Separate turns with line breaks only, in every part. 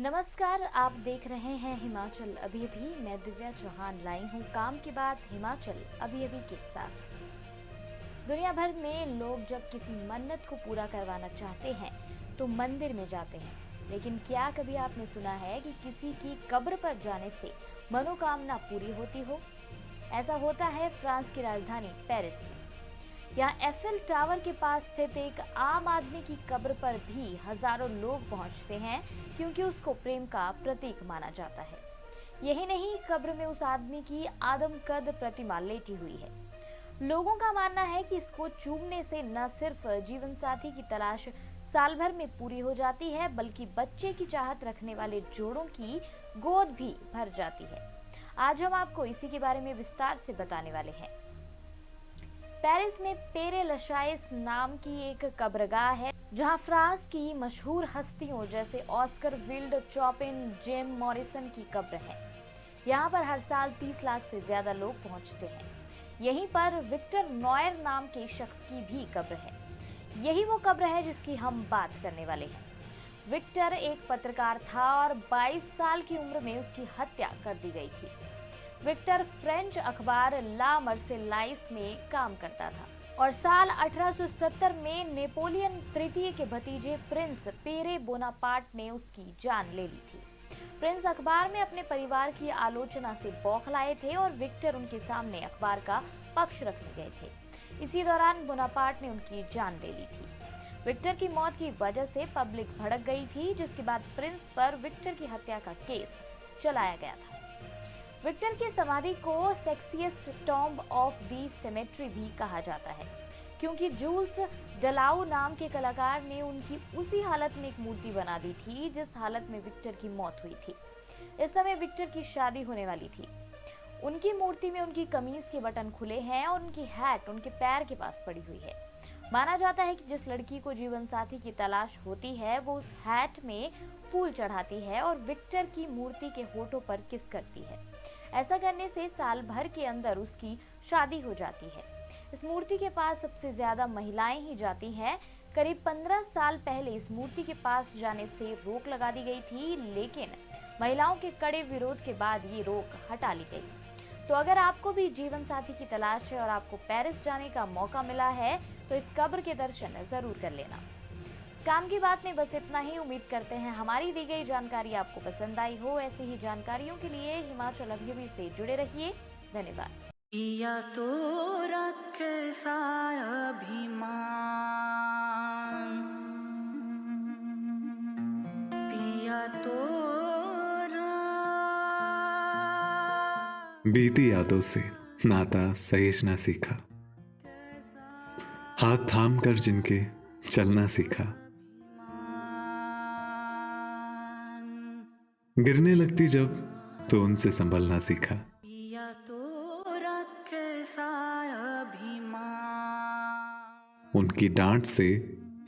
नमस्कार, आप देख रहे हैं हिमाचल अभी अभी। मैं दिव्या चौहान लाई हूँ काम के बाद हिमाचल अभी अभी के साथ। दुनिया भर में लोग जब किसी मन्नत को पूरा करवाना चाहते हैं तो मंदिर में जाते हैं, लेकिन क्या कभी आपने सुना है कि किसी की कब्र पर जाने से मनोकामना पूरी होती हो? ऐसा होता है फ्रांस की राजधानी पेरिस में। यहाँ एफएल टावर के पास स्थित एक आम आदमी की कब्र पर भी हजारों लोग पहुंचते हैं, क्योंकि उसको प्रेम का प्रतीक माना जाता है। यही नहीं, कब्र में उस आदमी की आदमकद प्रतिमा लेटी हुई है। लोगों का मानना है कि इसको चूमने से न सिर्फ जीवन साथी की तलाश साल भर में पूरी हो जाती है, बल्कि बच्चे की चाहत रखने वाले जोड़ों की गोद भी भर जाती है। आज हम आपको इसी के बारे में विस्तार से बताने वाले हैं। पेरिस में पेरे लशाइस नाम की एक कब्रगाह है, जहां फ्रांस की मशहूर हस्तियों जैसे ऑस्कर विल्ड, चॉपिन, जिम मॉरिसन की कब्र है। यहां पर हर साल 30 लाख से ज्यादा लोग पहुंचते हैं। यहीं पर विक्टर नॉयर नाम के शख्स की भी कब्र है। यही वो कब्र है जिसकी हम बात करने वाले हैं। विक्टर एक पत्रकार था और 22 साल की उम्र में उसकी हत्या कर दी गई थी। विक्टर फ्रेंच अखबार ला मर्सेलाइस में काम करता था और साल 1870 में नेपोलियन तृतीय के भतीजे प्रिंस पेरे बोनापार्ट ने उसकी जान ले ली थी। प्रिंस अखबार में अपने परिवार की आलोचना से बौखलाए थे और विक्टर उनके सामने अखबार का पक्ष रखने गए थे। इसी दौरान बोनापार्ट ने उनकी जान ले ली थी। विक्टर की मौत की वजह से पब्लिक भड़क गई थी, जिसके बाद प्रिंस पर विक्टर की हत्या का केस चलाया गया था। विक्टर की समाधि को sexiest tomb of the cemetery भी कहा जाता है, क्योंकि जूल्स डलाउ नाम के कलाकार ने उनकी उसी हालत में एक मूर्ति बना दी थी जिस हालत में विक्टर की मौत हुई थी। इस समय विक्टर की शादी होने वाली थी। उनकी मूर्ति में उनकी कमीज के बटन खुले हैं और उनकी हैट उनके पैर के पास पड़ी हुई है। माना जाता है कि जिस लड़की को जीवन साथी की तलाश होती है वो उस हैट में फूल चढ़ाती है और विक्टर की मूर्ति के होठों पर किस करती है। ऐसा करने से साल भर के अंदर उसकी शादी हो जाती है। इस मूर्ति के पास सबसे ज्यादा महिलाएं ही जाती हैं। करीब 15 साल पहले इस मूर्ति के पास जाने से रोक लगा दी गई थी, लेकिन महिलाओं के कड़े विरोध के बाद ये रोक हटा ली गई। तो अगर आपको भी जीवन साथी की तलाश है और आपको पेरिस जाने का मौका मिला है तो इस कब्र के दर्शन जरूर कर लेना। काम की बात में बस इतना ही। उम्मीद करते हैं हमारी दी गई जानकारी आपको पसंद आई हो। ऐसी ही जानकारियों के लिए हिमाचल अभी से जुड़े रहिए। धन्यवाद।
पिया तो रखे अभिमान, पिया तो
बीती यादों से नाता सहेजना सीखा, हाथ थाम कर जिनके चलना सीखा, गिरने लगती जब तो उनसे संभलना सीखा।
पिया तो रखे अभिमान,
उनकी डांट से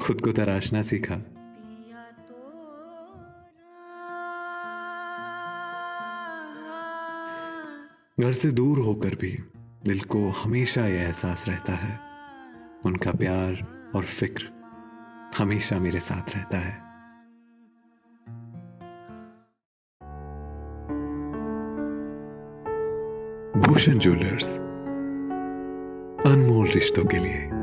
खुद को तराशना सीखा।
पिया तो
घर से दूर होकर भी दिल को हमेशा यह एहसास रहता है, उनका प्यार और फिक्र हमेशा मेरे साथ रहता है। भूषण ज्वेलर्स, अनमोल रिश्तों के लिए।